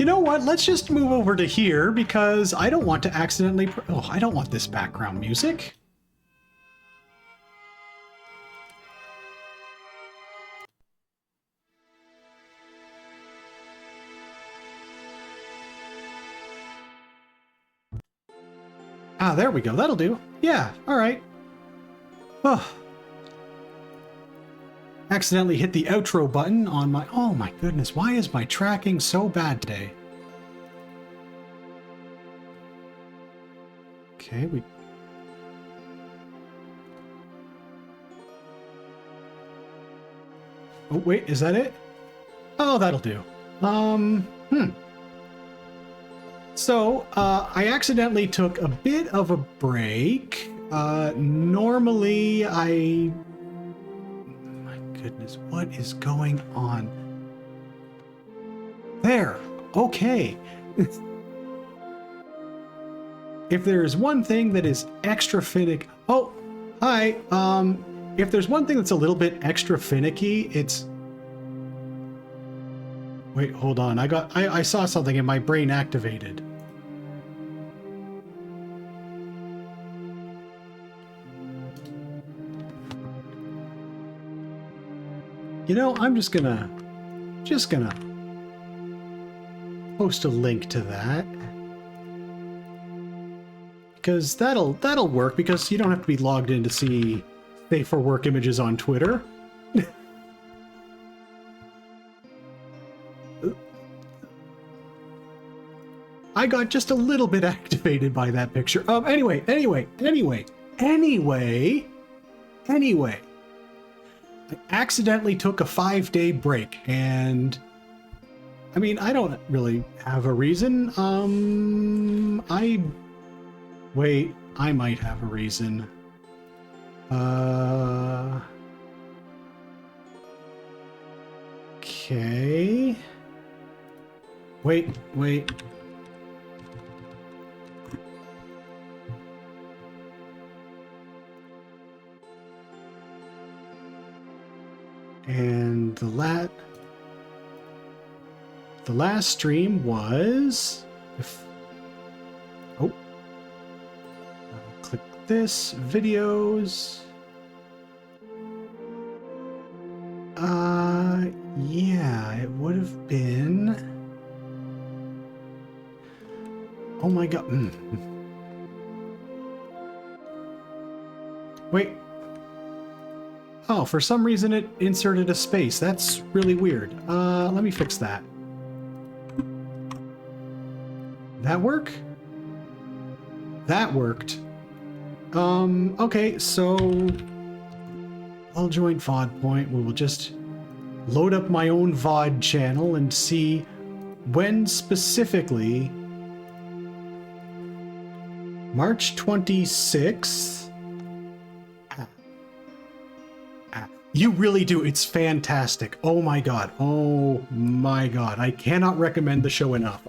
know what? Let's just move over to here because I don't want to accidentally... Oh, I don't want this background music. Ah, there we go. That'll do. Yeah, all right. Oh. Accidentally hit the outro button on my... Oh my goodness, why is my tracking so bad today? Okay, we... Oh, wait, is that it? Oh, that'll do. So, I accidentally took a bit of a break. Normally, My goodness, what is going on? There! Okay! If there's one thing that is extra finicky... Oh! Hi! If there's one thing that's a little bit extra finicky, it's... Wait, hold on. I saw something and my brain activated. You know, I'm just gonna post a link to that. Because that'll work, because you don't have to be logged in to see Safe for Work images on Twitter. I got just a little bit activated by that picture. Anyway. I accidentally took a 5-day break, and I mean, I don't really have a reason. Wait, I might have a reason. Okay. Wait. And the last stream was... click this, videos. Yeah, it would have been... Oh my god. Wait. Oh, for some reason it inserted a space. That's really weird. Let me fix that. That work? That worked. Okay, so I'll join VOD Point. We will just load up my own VOD channel and see when specifically March 26th. You really do. It's fantastic. Oh my god. Oh my god. I cannot recommend the show enough.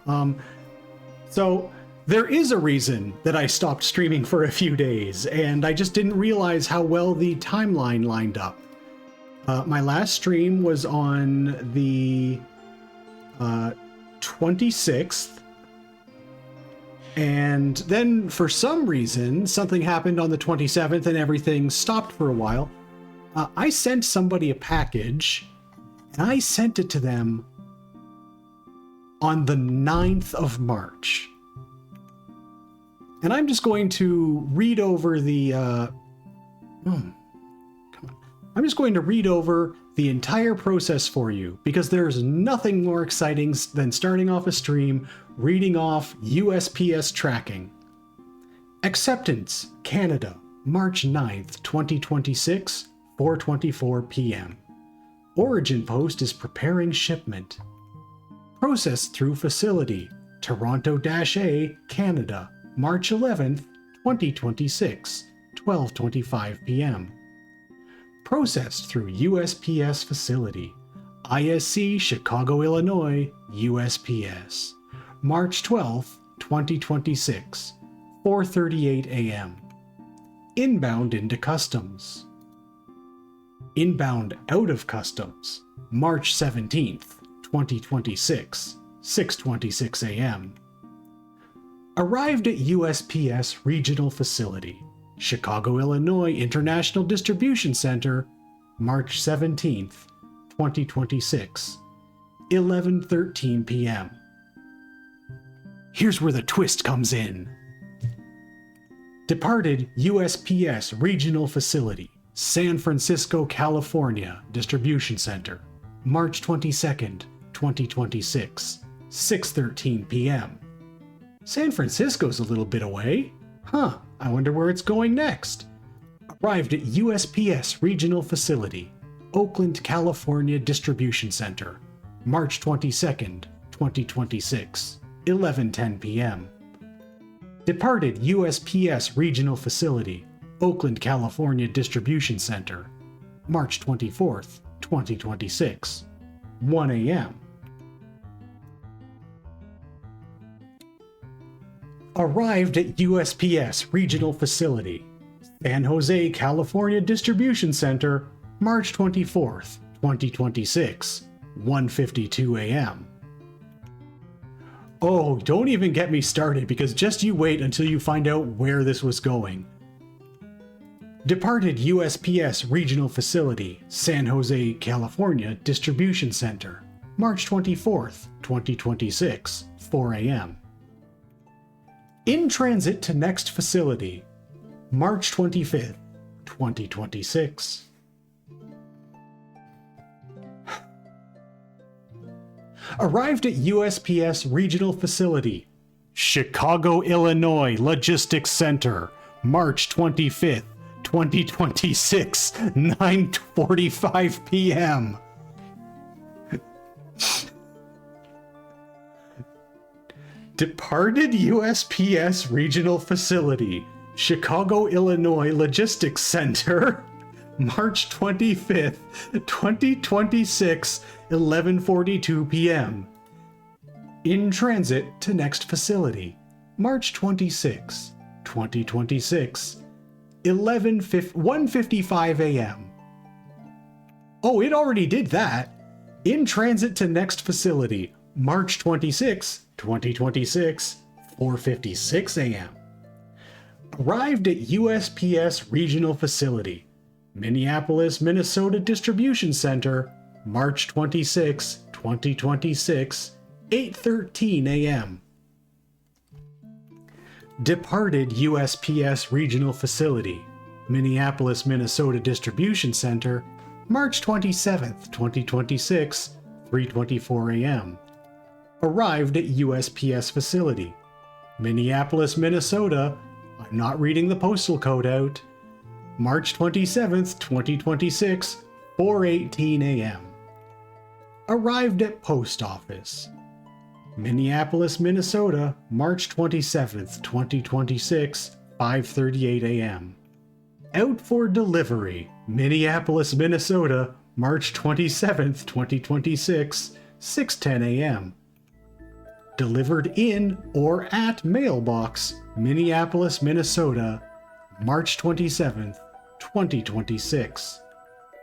So there is a reason that I stopped streaming for a few days, and I just didn't realize how well the timeline lined up. My last stream was on the 26th, and then for some reason something happened on the 27th and everything stopped for a while. I sent somebody a package, and I sent it to them on the 9th of March. And I'm just going to read over the... I'm just going to read over the entire process for you, because there's nothing more exciting than starting off a stream reading off USPS tracking. Acceptance, Canada, March 9th, 2026. 4:24 p.m. Origin post is preparing shipment. Processed through facility, Toronto-A, Canada, March 11th, 2026, 12:25 p.m. Processed through USPS facility, ISC, Chicago, Illinois, USPS, March 12th, 2026, 4:38 a.m. Inbound into customs. Inbound out of customs, March 17th, 2026, 6:26 a.m. Arrived at USPS Regional Facility, Chicago, Illinois International Distribution Center, March 17th, 2026, 11:13 p.m. Here's where the twist comes in. Departed USPS Regional Facility, San Francisco, California Distribution Center, March 22nd, 2026, 6:13 p.m. San Francisco's a little bit away. Huh, I wonder where it's going next. Arrived at USPS Regional Facility, Oakland, California Distribution Center, March 22nd, 2026, 11:10 p.m. Departed USPS Regional Facility, Oakland, California Distribution Center, March 24th, 2026, 1 a.m. Arrived at USPS Regional Facility, San Jose, California Distribution Center, March 24th, 2026, 1:52 a.m. Oh, don't even get me started, because just you wait until you find out where this was going. Departed USPS Regional Facility, San Jose, California Distribution Center, March 24th, 2026, 4 a.m. In transit to next facility, March 25th, 2026. Arrived at USPS Regional Facility, Chicago, Illinois Logistics Center, March 25th, 2026, 9:45 p.m. Departed USPS Regional Facility, Chicago, Illinois Logistics Center, March 25th, 2026, 11:42 p.m. In transit to next facility, March 26, 2026, 1:55 a.m. Oh, it already did that. In transit to next facility, March 26, 2026, 4:56 a.m. Arrived at USPS Regional Facility, Minneapolis, Minnesota Distribution Center, March 26, 2026, 8:13 a.m. Departed USPS Regional Facility, Minneapolis, Minnesota Distribution Center, March 27, 2026, 3:24 a.m. Arrived at USPS Facility, Minneapolis, Minnesota. I'm not reading the postal code out. March 27th, 2026, 4:18 a.m. Arrived at Post Office, Minneapolis, Minnesota, March 27th, 2026, 5:38 a.m. Out for delivery, Minneapolis, Minnesota, March 27th, 2026, 6:10 a.m. Delivered in or at mailbox, Minneapolis, Minnesota, March 27th, 2026,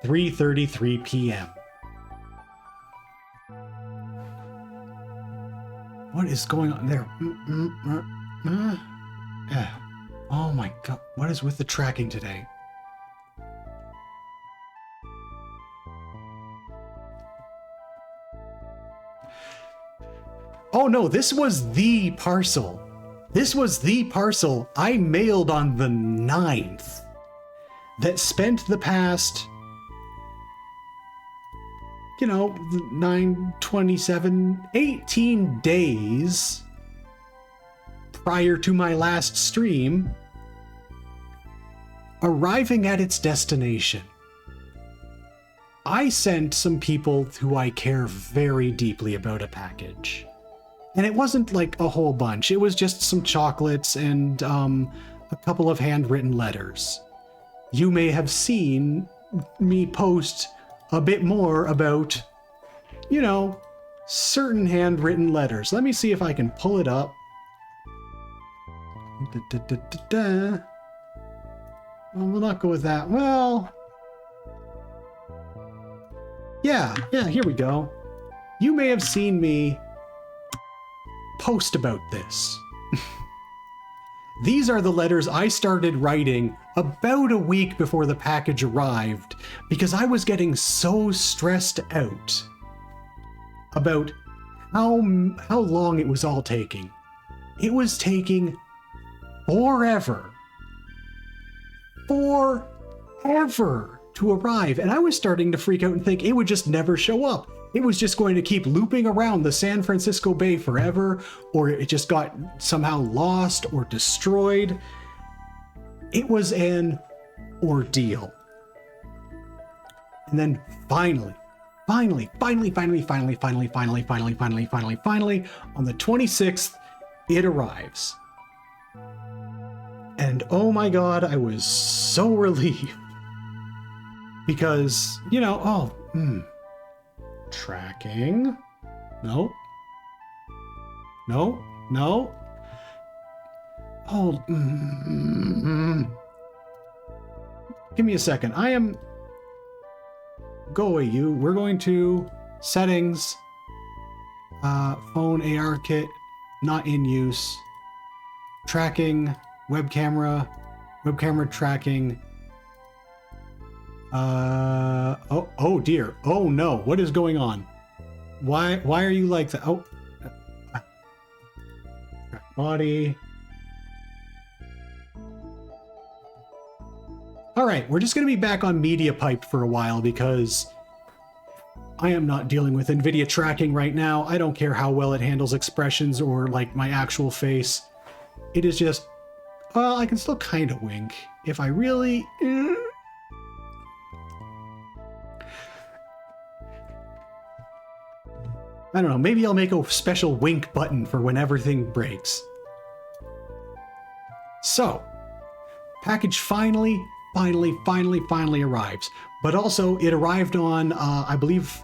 3:33 p.m. What is going on there? Oh my god, what is with the tracking today? Oh no, this was the parcel. This was the parcel I mailed on the 9th that spent the past, 18 days prior to my last stream arriving at its destination. I sent some people who I care very deeply about a package. And it wasn't like a whole bunch. It was just some chocolates and a couple of handwritten letters. You may have seen me post a bit more about, certain handwritten letters. Let me see if I can pull it up. Well, we'll not go with that. Well, yeah, here we go. You may have seen me post about this. These are the letters I started writing about a week before the package arrived because I was getting so stressed out about how long it was all taking. It was taking forever to arrive, and I was starting to freak out and think it would just never show up. It was just going to keep looping around the San Francisco Bay forever, or it just got somehow lost or destroyed. It was an ordeal. And then finally, on the 26th, it arrives. And oh my God, I was so relieved. Because, you know, tracking. No. Hold. Give me a second. Go away, you. We're going to settings. Phone AR kit. Not in use. Tracking. Web camera tracking. Oh dear. Oh no, what is going on? Why are you like that? Oh. Body. All right, we're just going to be back on MediaPipe for a while because I am not dealing with NVIDIA tracking right now. I don't care how well it handles expressions or like my actual face. It is just, well, I can still kind of wink if I really... I don't know, maybe I'll make a special wink button for when everything breaks. So, package finally arrives. But also, it arrived on, I believe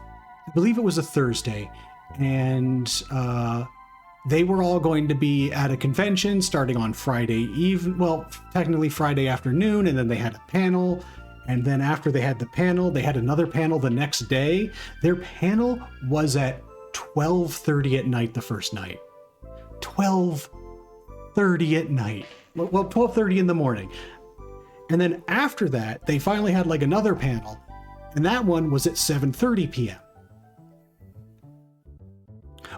it was a Thursday, and they were all going to be at a convention starting on Friday well, technically Friday afternoon, and then they had a panel. And then after they had the panel, they had another panel the next day. Their panel was at 12:30 at night the first night. 12:30 at night. Well, 12:30 in the morning. And then after that, they finally had like another panel, and that one was at 7:30 p.m.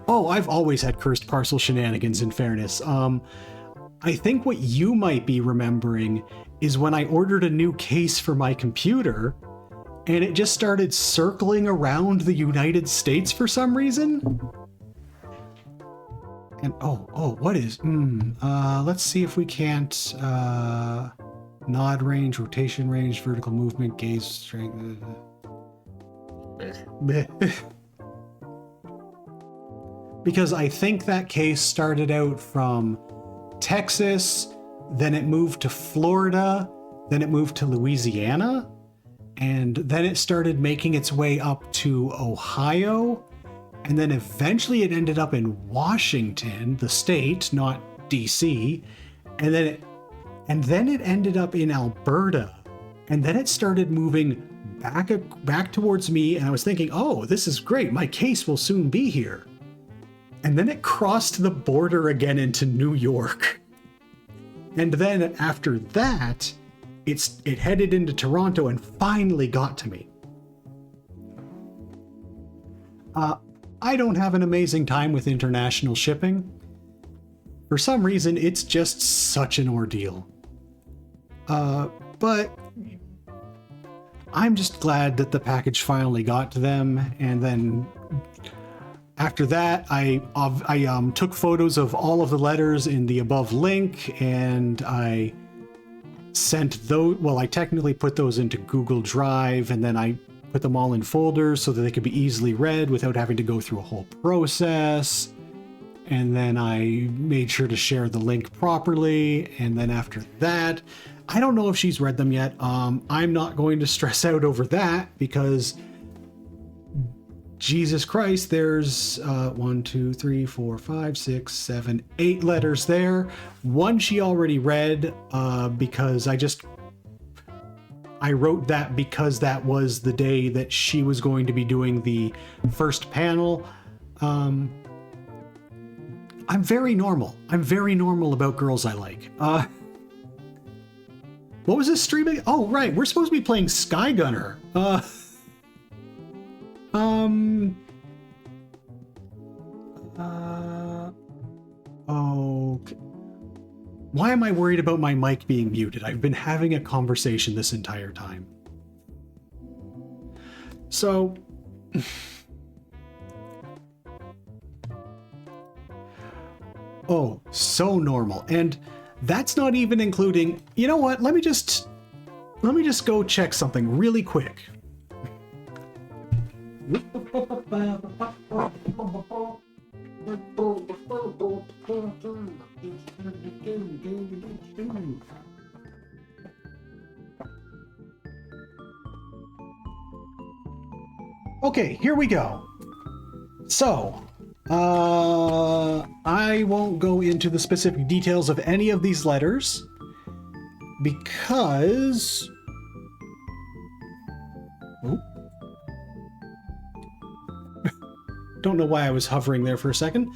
Oh, I've always had cursed parcel shenanigans, in fairness. I think what you might be remembering is when I ordered a new case for my computer, and it just started circling around the United States for some reason. And what is, let's see if we can't, nod range, rotation range, vertical movement, gaze strength. Because I think that case started out from Texas, then it moved to Florida, then it moved to Louisiana, and then it started making its way up to Ohio, and then eventually it ended up in Washington, the state, not DC, and then it ended up in Alberta, and then it started moving back towards me, and I was thinking, oh, this is great, my case will soon be here. And then it crossed the border again into New York. And then after that, it headed into Toronto and finally got to me. I don't have an amazing time with international shipping. For some reason, it's just such an ordeal. But I'm just glad that the package finally got to them. And then after that, I took photos of all of the letters in the above link, and I sent those. Well, I technically put those into Google Drive, and then I put them all in folders so that they could be easily read without having to go through a whole process. And then I made sure to share the link properly. And then after that, I don't know if she's read them yet. I'm not going to stress out over that because Jesus Christ, there's 1, 2, 3, 4, 5, 6, 7, 8 letters there. One she already read because I wrote that because that was the day that she was going to be doing the first panel. I'm very normal. I'm very normal about girls I like. What was this streaming? Oh, right. We're supposed to be playing Skygunner. Okay. Why am I worried about my mic being muted? I've been having a conversation this entire time. So... oh, so normal. And that's not even including... You know what? Let me just go check something really quick. Okay, here we go. So, I won't go into the specific details of any of these letters because... oh. Don't know why I was hovering there for a second.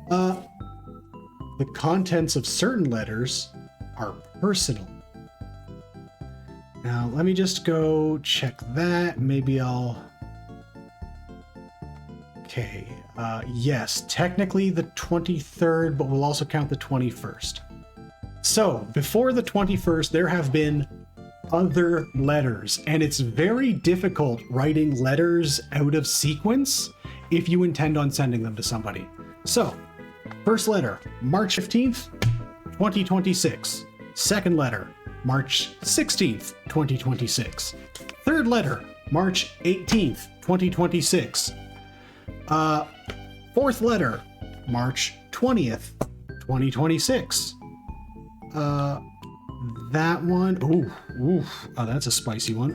The contents of certain letters are personal. Now, let me just go check that. Maybe I'll... okay, yes, technically the 23rd, but we'll also count the 21st. So, before the 21st, there have been other letters, and it's very difficult writing letters out of sequence if you intend on sending them to somebody. So, first letter, March 15th, 2026. Second letter, March 16th, 2026. Third letter, March 18th, 2026. Fourth letter, March 20th, 2026. That one, ooh, that's a spicy one.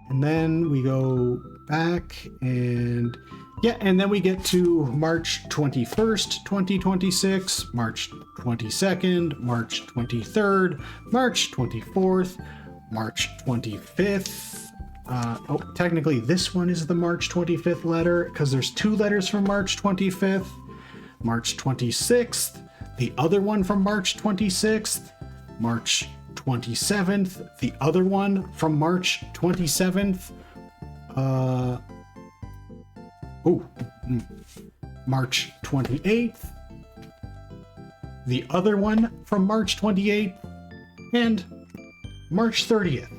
And then we go back and yeah, and then we get to March 21st, 2026, March 22nd, March 23rd, March 24th, March 25th. Oh, technically this one is the March 25th letter because there's two letters from March 25th. March 26th, the other one from March 26th, March 27th, the other one from March 27th. March 28th, the other one from March 28th, and March 30th.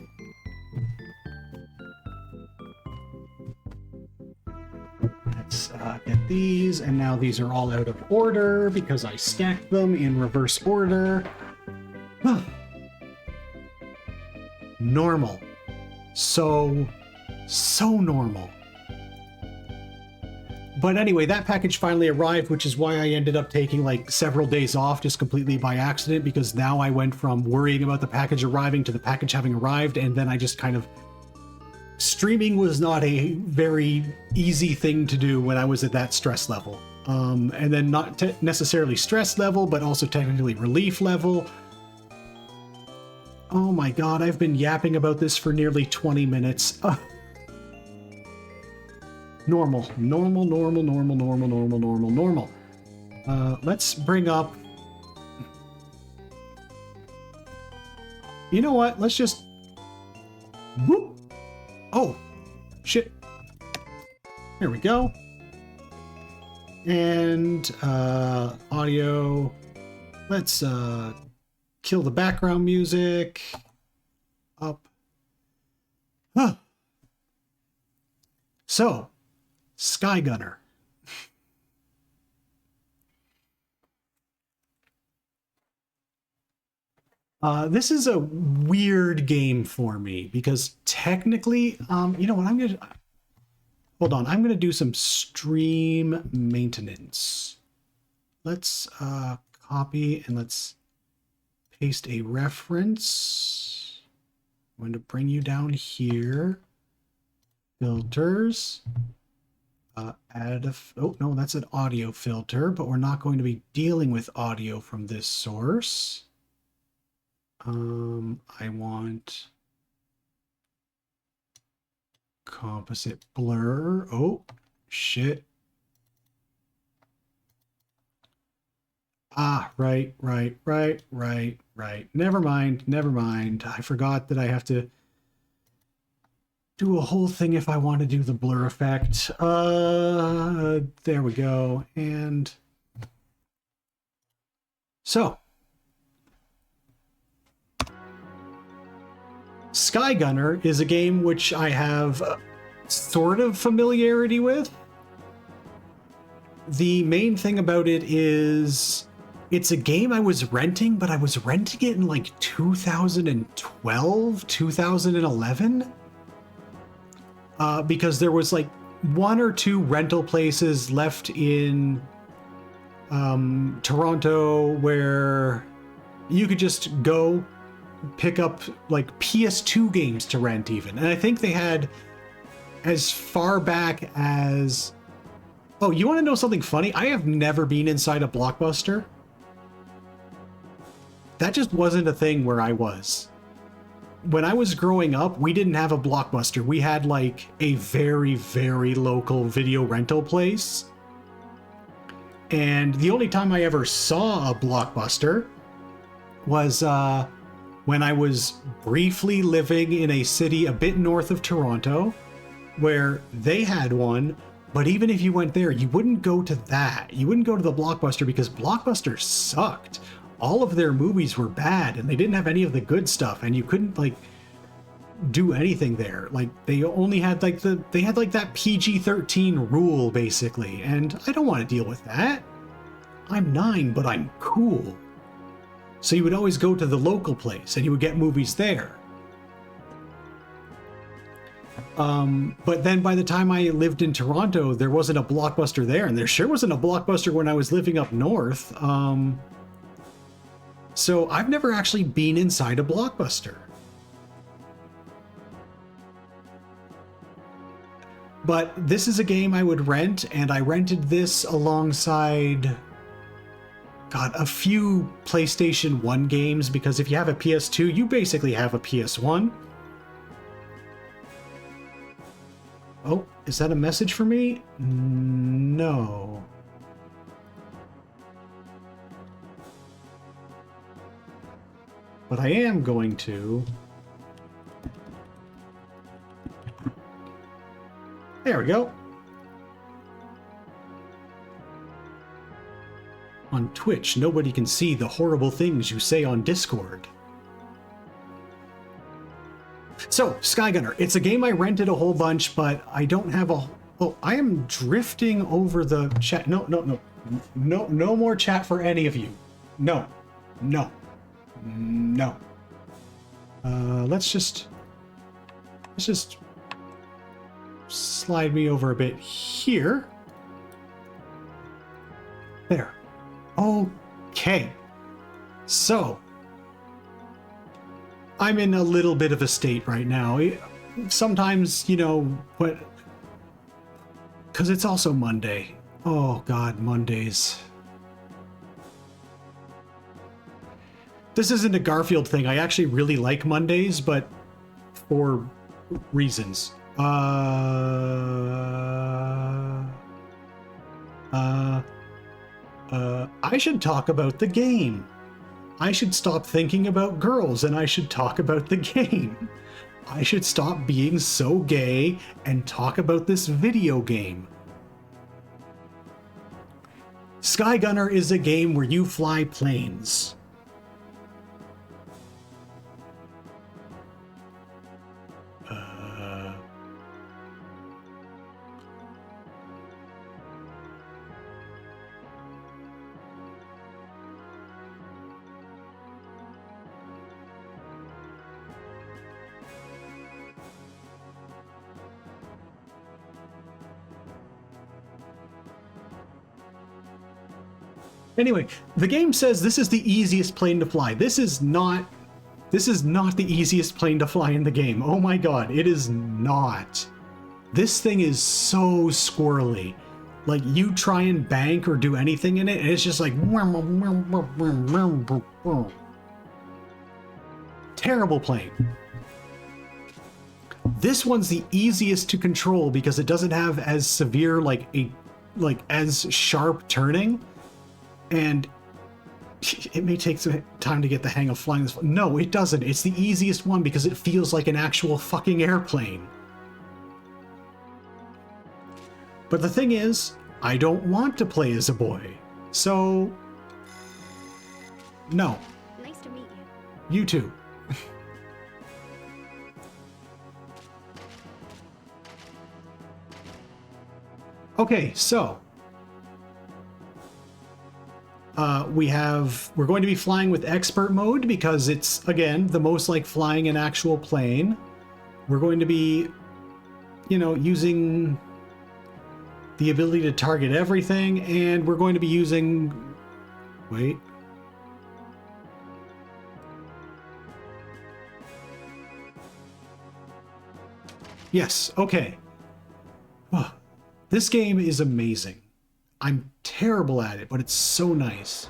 Let's get these, and now these are all out of order because I stacked them in reverse order. Normal. So normal. But anyway, that package finally arrived, which is why I ended up taking like several days off just completely by accident, because now I went from worrying about the package arriving to the package having arrived, and then I just kind of... streaming was not a very easy thing to do when I was at that stress level. And then not necessarily stress level, but also technically relief level. Oh my god, I've been yapping about this for nearly 20 minutes. Normal. Let's bring up... you know what? Let's just... whoop! Oh, shit. Here we go. And audio. Let's kill the background music. Up. Huh. So, Skygunner. This is a weird game for me because technically, you know what, hold on, I'm gonna do some stream maintenance. Let's copy and let's paste a reference. I'm going to bring you down here. Filters. Add a, oh no, that's an audio filter, but we're not going to be dealing with audio from this source. I want composite blur. Oh, shit. Ah, right. Never mind, never mind. I forgot that I have to do a whole thing if I want to do the blur effect. There we go. And so, Skygunner is a game which I have sort of familiarity with. The main thing about it is it's a game I was renting, but I was renting it in like 2012, 2011. Because there was like one or two rental places left in Toronto where you could just go pick up like PS2 games to rent even. And I think they had as far back as... Oh, you want to know something funny? I have never been inside a Blockbuster. That just wasn't a thing where I was. When I was growing up, we didn't have a Blockbuster. We had like a very, very local video rental place. And the only time I ever saw a Blockbuster was when I was briefly living in a city a bit north of Toronto, where they had one. But even if you went there, you wouldn't go to that. You wouldn't go to the Blockbuster because Blockbuster sucked. All of their movies were bad and they didn't have any of the good stuff, and you couldn't like do anything there. Like they only had like they had like that PG-13 rule basically, and I don't want to deal with that. I'm 9, but I'm cool. So you would always go to the local place and you would get movies there. But then by the time I lived in Toronto, there wasn't a Blockbuster there, and there sure wasn't a Blockbuster when I was living up north. So I've never actually been inside a Blockbuster. But this is a game I would rent, and I rented this alongside, God, a few PlayStation 1 games, because if you have a PS2, you basically have a PS1. Oh, is that a message for me? No. But I am going to... There we go. On Twitch, nobody can see the horrible things you say on Discord. So, Skygunner, it's a game I rented a whole bunch, but I don't have a... Oh, I am drifting over the chat. No more chat for any of you. No. Let's just slide me over a bit here. There. Okay. So, I'm in a little bit of a state right now. Sometimes, you know, what... Because it's also Monday. Oh, God, Mondays. This isn't a Garfield thing. I actually really like Mondays, but for reasons. I should talk about the game. I should stop thinking about girls and I should talk about the game. I should stop being so gay and talk about this video game. Skygunner is a game where you fly planes. Anyway, the game says this is the easiest plane to fly. This is not the easiest plane to fly in the game. Oh my God, it is not. This thing is so squirrely. Like, you try and bank or do anything in it, and it's just like... Terrible plane. This one's the easiest to control because it doesn't have as severe, as sharp turning. And It may take some time to get the hang of flying this. No, it doesn't. It's the easiest one because it feels like an actual fucking airplane. But the thing is, I don't want to play as a boy. So, no. Nice to meet you. You too. Okay, so we're going to be flying with expert mode because it's, again, the most like flying an actual plane. We're going to be, you know, using the ability to target everything, and we're going to be using, wait. Yes, okay. Oh, this game is amazing. I'm terrible at it, but it's so nice.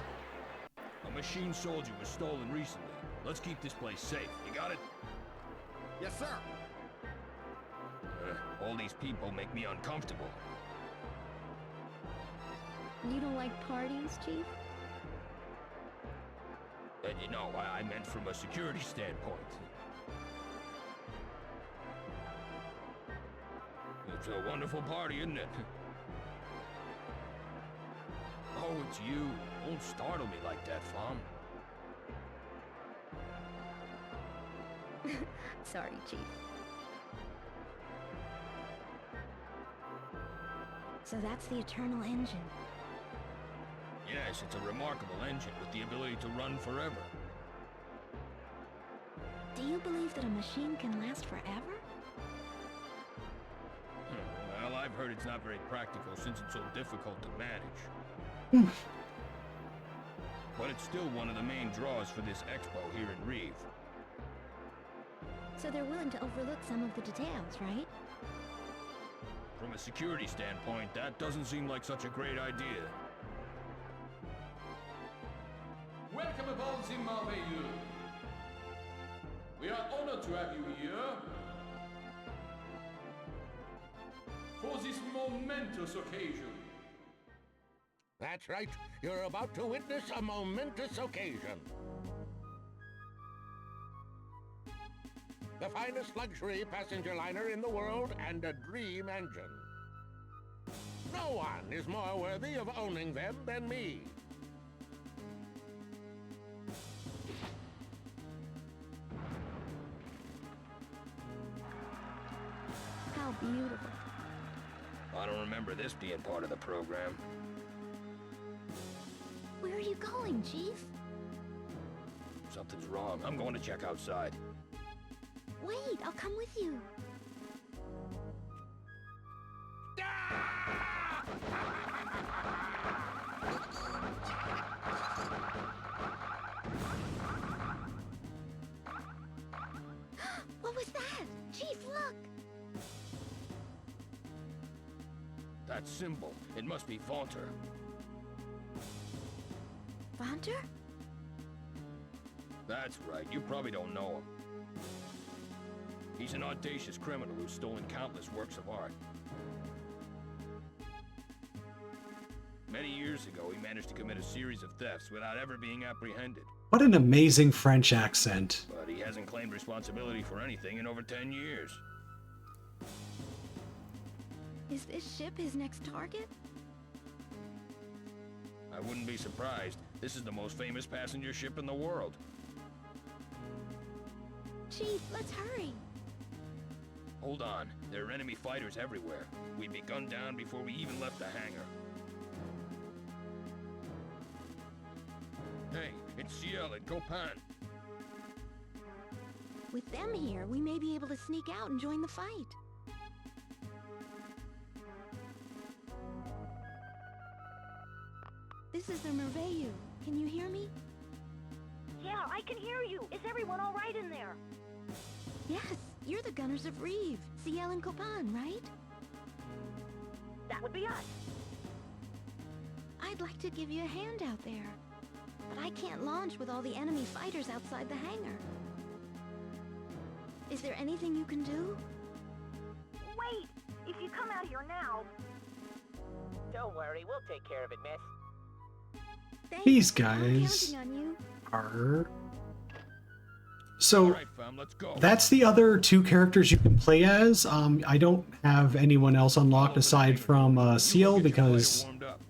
A machine soldier was stolen recently. Let's keep this place safe. You got it? Yes, sir. All these people make me uncomfortable. You don't like parties, Chief? You know, I meant from a security standpoint. It's a wonderful party, isn't it? Oh, it's you. Don't startle me like that, Fom. Sorry, Chief. So that's the Eternal Engine. Yes, it's a remarkable engine with the ability to run forever. Do you believe that a machine can last forever? Well, I've heard it's not very practical since it's so difficult to manage. But it's still one of the main draws for this expo here in Reeve. So they're willing to overlook some of the details, right? From a security standpoint, that doesn't seem like such a great idea. Welcome aboard the Merveilleux. We are honored to have you here for this momentous occasion. That's right. You're about to witness a momentous occasion. The finest luxury passenger liner in the world and a dream engine. No one is more worthy of owning them than me. How beautiful. I don't remember this being part of the program. Where are you going, Chief? Something's wrong. I'm going to check outside. Wait, I'll come with you. What was that? Chief, look! That symbol. It must be Vaunter. Vaunter? That's right. You probably don't know him. He's an audacious criminal who's stolen countless works of art. Many years ago, he managed to commit a series of thefts without ever being apprehended. What an amazing French accent. But he hasn't claimed responsibility for anything in over 10 years. Is this ship his next target? I wouldn't be surprised. This is the most famous passenger ship in the world. Chief, let's hurry. Hold on. There are enemy fighters everywhere. We'd be gunned down before we even left the hangar. Hey, it's Ciel and Copan. With them here, we may be able to sneak out and join the fight. This is the Merveilleux. Can you hear me? Yeah, I can hear you. Is everyone all right in there? Yes, you're the Gunners of Reeve, Ciel and Copan, right? That would be us. I'd like to give you a hand out there, but I can't launch with all the enemy fighters outside the hangar. Is there anything you can do? Wait! If you come out here now... Don't worry, we'll take care of it, miss. Thanks. These I'm guys counting on you. are... All So right, fam, let's go. that's the other two characters you can play as. I don't have anyone else unlocked aside from Seal because Warmed up.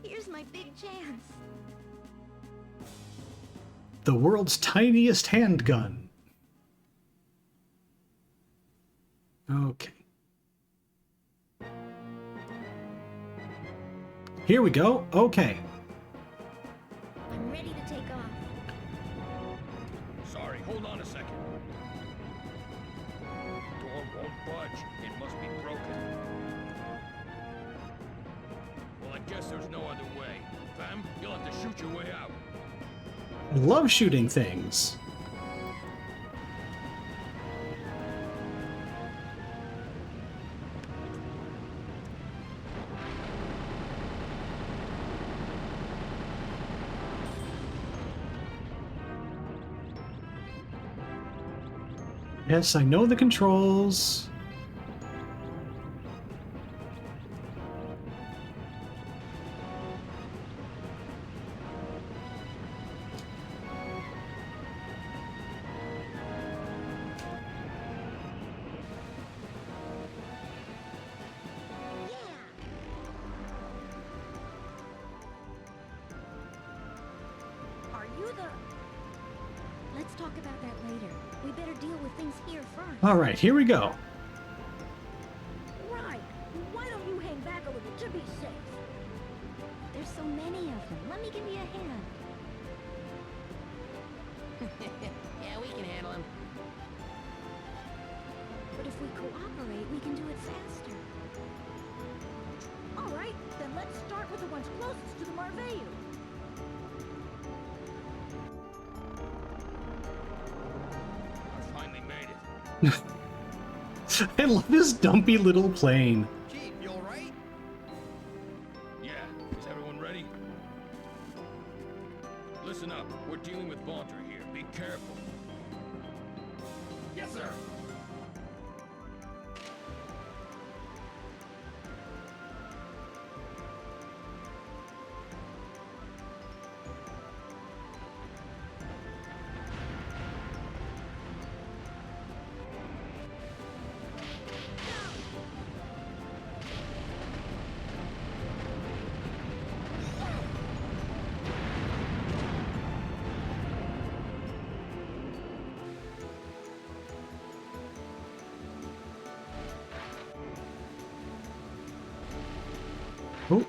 Here's my big chance. the world's tiniest handgun. Okay. Here we go. Okay. I'm ready to take off. Sorry, hold on a second. Door won't budge. It must be broken. Well, I guess there's no other way. Fam, you'll have to shoot your way out. I love shooting things. Yes, I know the controls. Are you the... Let's talk about that later. We better deal with things here first. All right, here we go. Right. Why don't you hang back a little to be safe? There's so many of them. Let me give you a hand. Yeah, we can handle him. But if we cooperate, we can do it faster. All right, then let's start with the ones closest to the Marveyu. I finally made it. I love this dumpy little plane. Chief, you alright? Yeah, is everyone ready? Listen up. We're dealing with Vaunter here. Be careful. Yes, sir. Oh.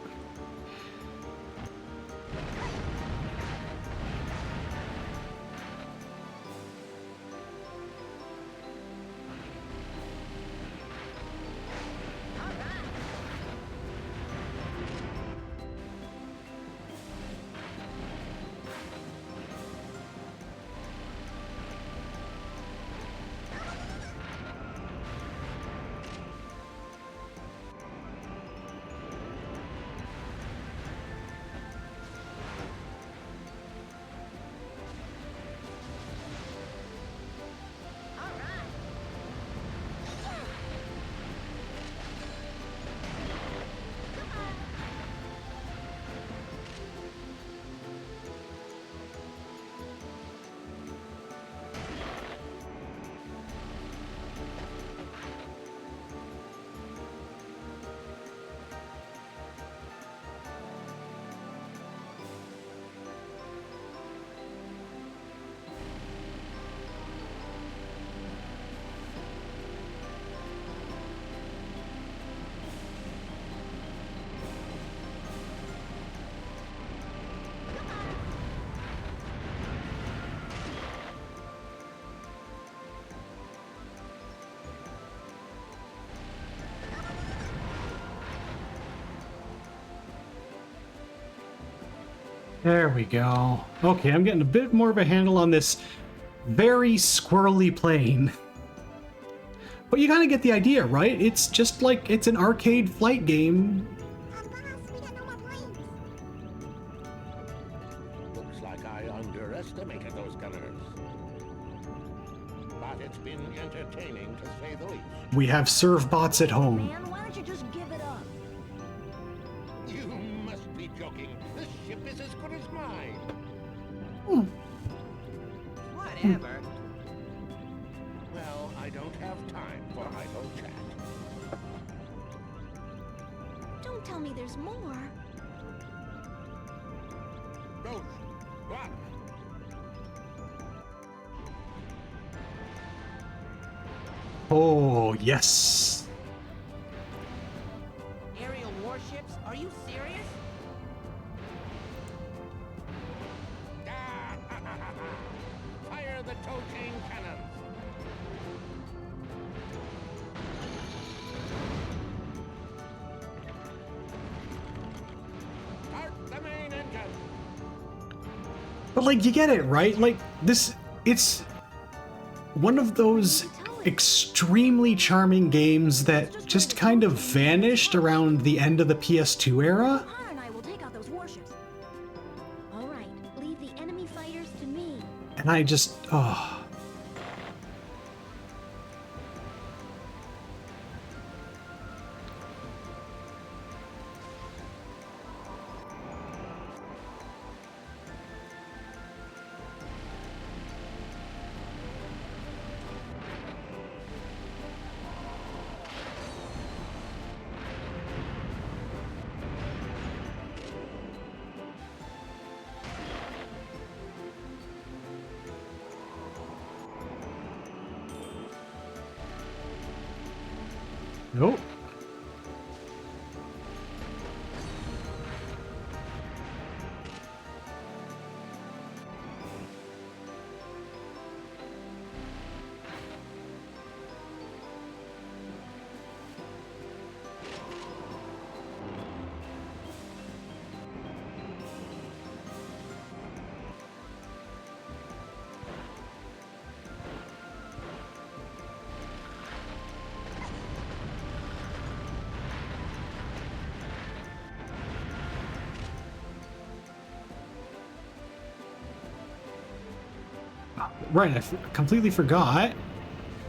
There we go. Okay, I'm getting a bit more of a handle on this very squirrely plane. But you kind of get the idea, right? It's just like it's an arcade flight game. Looks like I underestimated those gunners. But it's been entertaining to say the least. We have serve bots at home. Man, why don't you just give it up? You must be only joking. This ship is as good as mine. Whatever. Well, I don't have time for idle chat. Don't tell me there's more. Ghost, what? Oh, yes. Aerial warships? Are you serious? Fire the tow chain cannons. Start the main engine. But, like, you get it, right? Like, this, it's one of those extremely charming games that just kind of vanished around the end of the PS2 era. Connor and I will take out those warships. All right, leave the enemy fighters to me. And I just, oh. Nope. Right, I completely forgot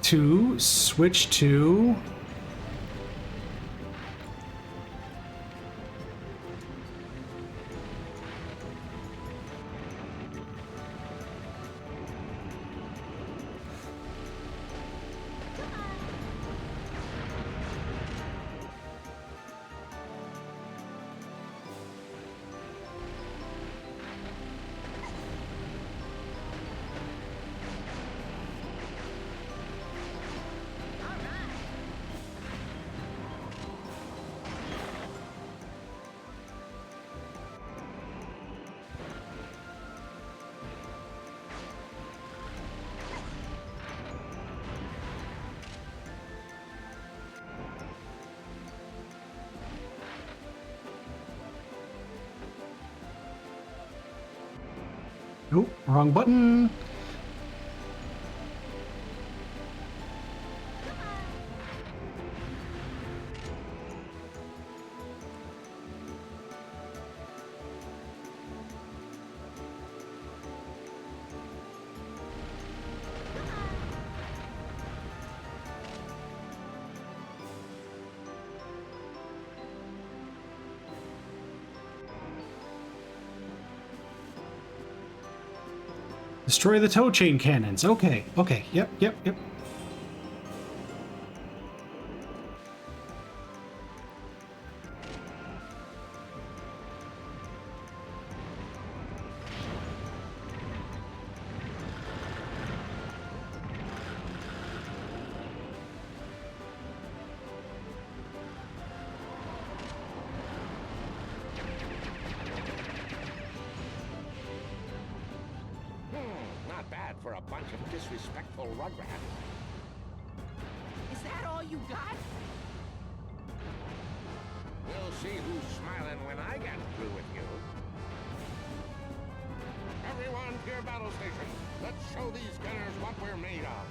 to switch to... Nope, wrong button. Destroy the tow chain cannons. Okay, okay, yep. Not bad for a bunch of disrespectful rugrats. Is that all you got? We'll see who's smiling when I get through with you. Everyone to your battle stations. Let's show these gunners what we're made of.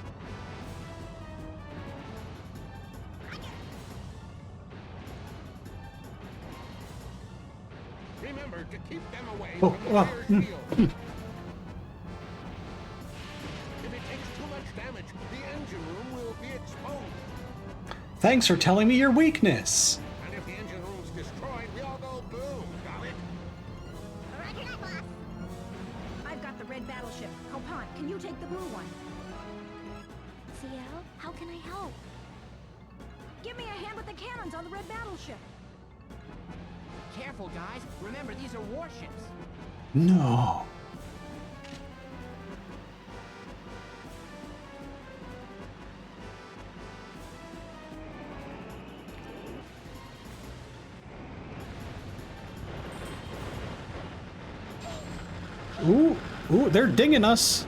Remember to keep them away from the fire shield. If it takes too much damage, the engine room will be exposed. Thanks for telling me your weakness. And if the engine room's destroyed, we all go boom, got it? How can I help? Give me a hand with the cannons on the red battleship. Careful, guys. Remember, these are warships. No. Ooh, ooh, they're dinging us.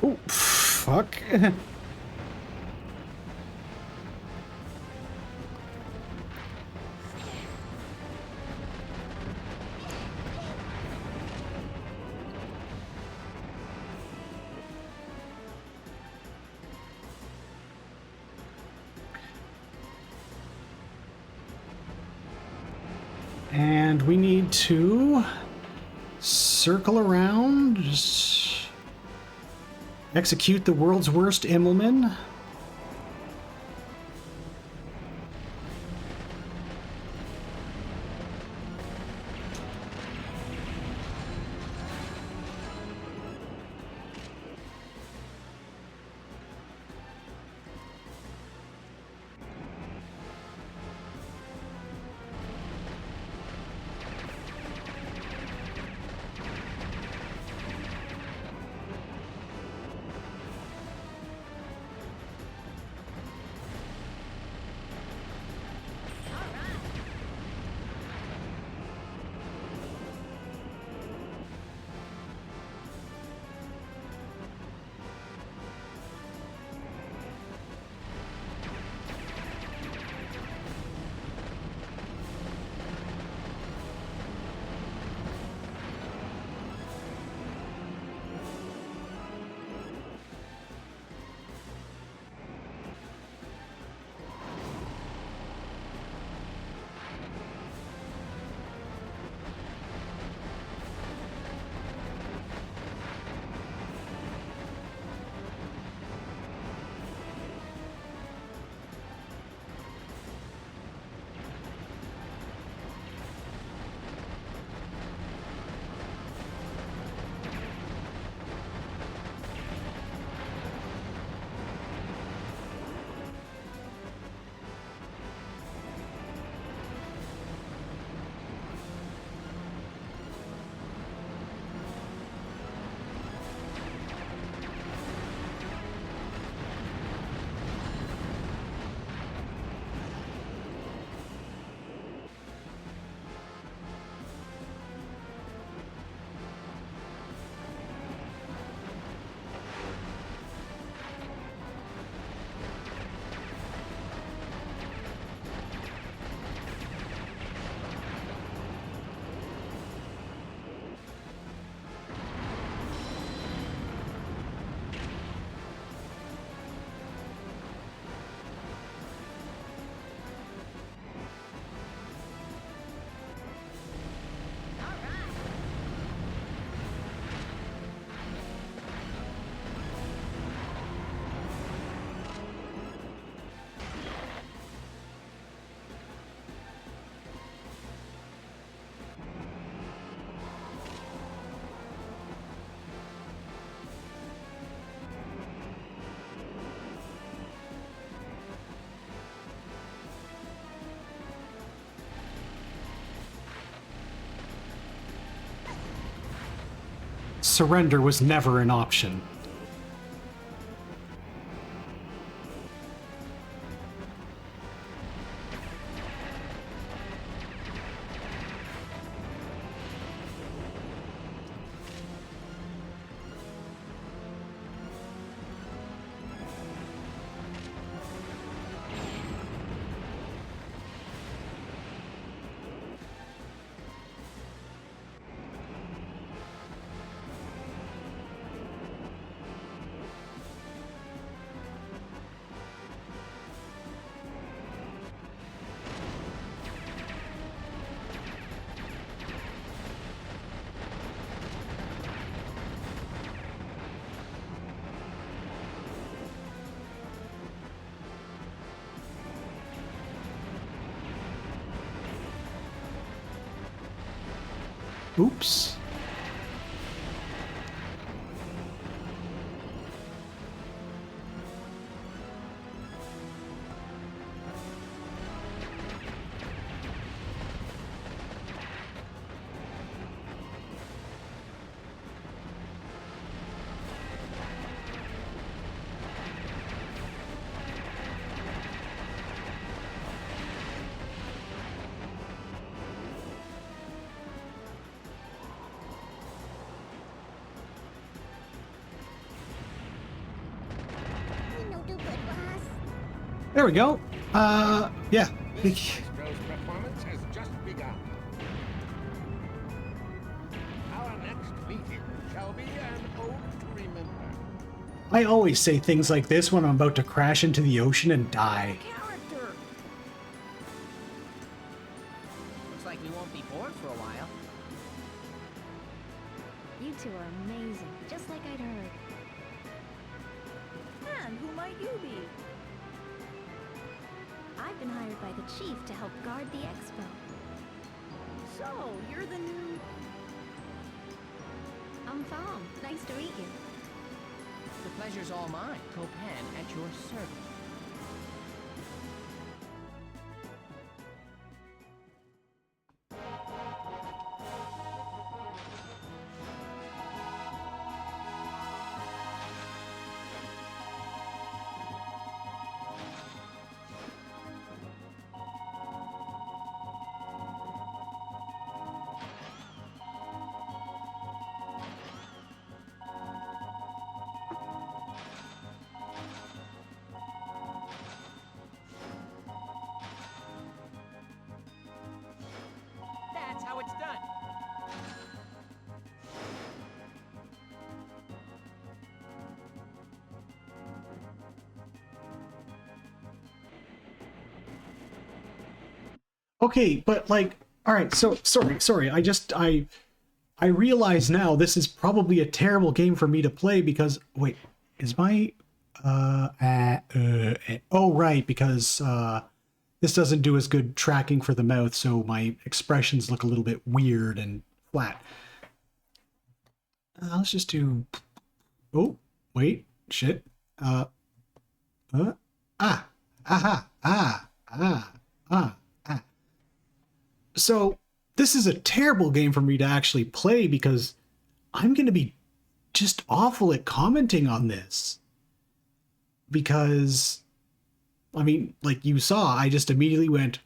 Ooh, fuck. And we need to circle around, just execute the world's worst Immelman. Surrender was never an option. Oops. There we go. Yeah. This maestro's performance has just begun. Our next meeting shall be an ode to remember. I always say things like this when I'm about to crash into the ocean and die. Character. Looks like we won't be bored for a while. You two are amazing, just like I'd heard. And who might you be? I've been hired by the chief to help guard the expo. So, you're the new... I'm Thom. Nice to meet you. The pleasure's all mine. Copan at your service. That's how it's done. Okay, but like, all right, so sorry. I realize now this is probably a terrible game for me to play because wait, is my oh right, because this doesn't do as good tracking for the mouth, so my expressions look a little bit weird and flat. Let's just do. Oh wait, shit. Ah, aha, ah. So this is a terrible game for me to actually play because I'm going to be just awful at commenting on this. Because, I mean, like you saw, I just immediately went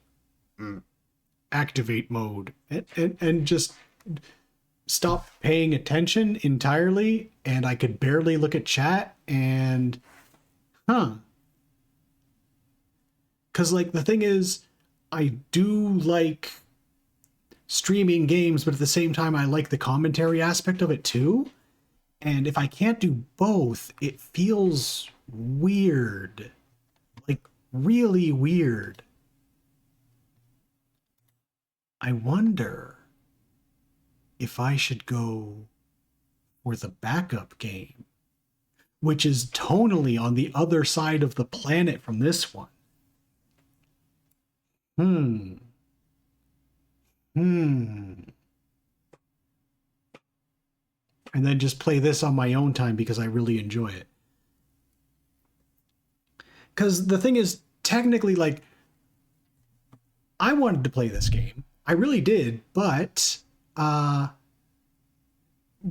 activate mode and just stopped paying attention entirely, and I could barely look at chat and because like the thing is, I do like streaming games, but at the same time I like the commentary aspect of it too, and if I can't do both, it feels weird, like really weird. I wonder if I should go for the backup game, which is tonally on the other side of the planet from this one. And then just play this on my own time because I really enjoy it. Because the thing is, technically, like, I wanted to play this game. I really did, but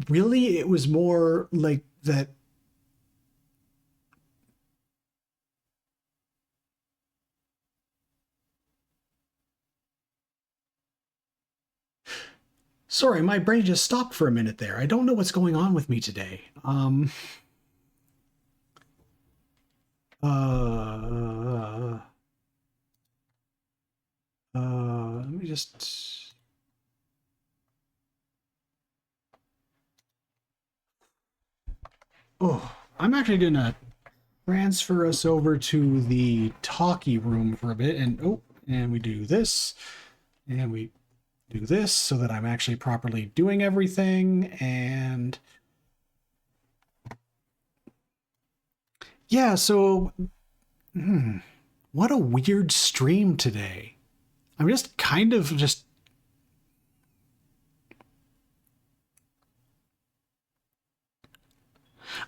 really it was more like that. Sorry, my brain just stopped for a minute there. I don't know what's going on with me today. Let me just... Oh, I'm actually gonna transfer us over to the talkie room for a bit, and we do this, and we do this so that I'm actually properly doing everything. And yeah, so what a weird stream today. I'm just kind of just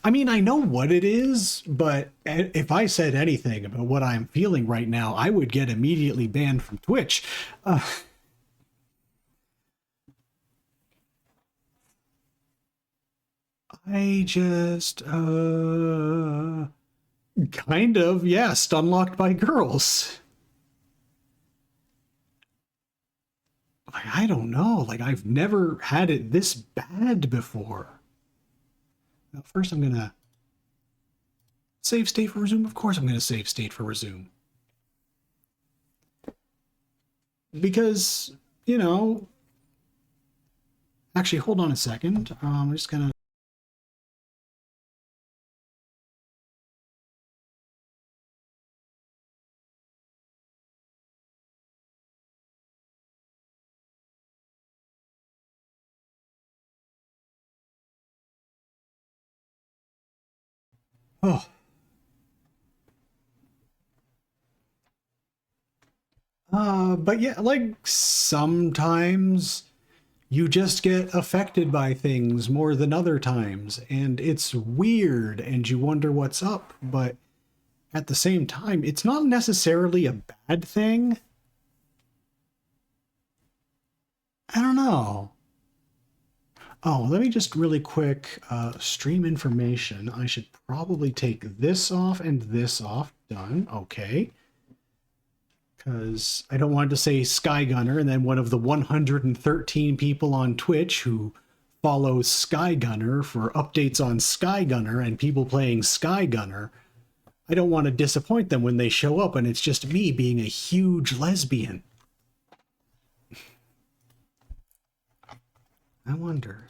I mean, I know what it is, but if I said anything about what I'm feeling right now, I would get immediately banned from Twitch. I just, kind of, yeah, stunlocked by girls. Like, I don't know. Like, I've never had it this bad before. Now, first, I'm gonna save state for resume. Of course, I'm gonna save state for resume. Because, you know, actually, hold on a second. I'm just gonna. Oh. But yeah, like sometimes you just get affected by things more than other times, and it's weird, and you wonder what's up, but at the same time, it's not necessarily a bad thing. I don't know. Oh, let me just really quick stream information. I should probably take this off and this off. Done. Okay. Because I don't want to say Skygunner and then one of the 113 people on Twitch who follow Skygunner for updates on Skygunner and people playing Skygunner. I don't want to disappoint them when they show up and it's just me being a huge lesbian. I wonder.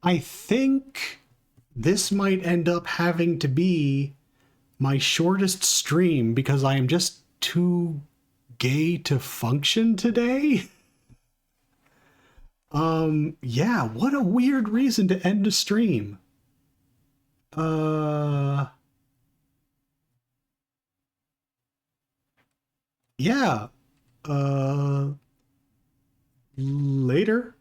I think this might end up having to be my shortest stream because I am just too gay to function today. Yeah, what a weird reason to end a stream. Yeah. Later.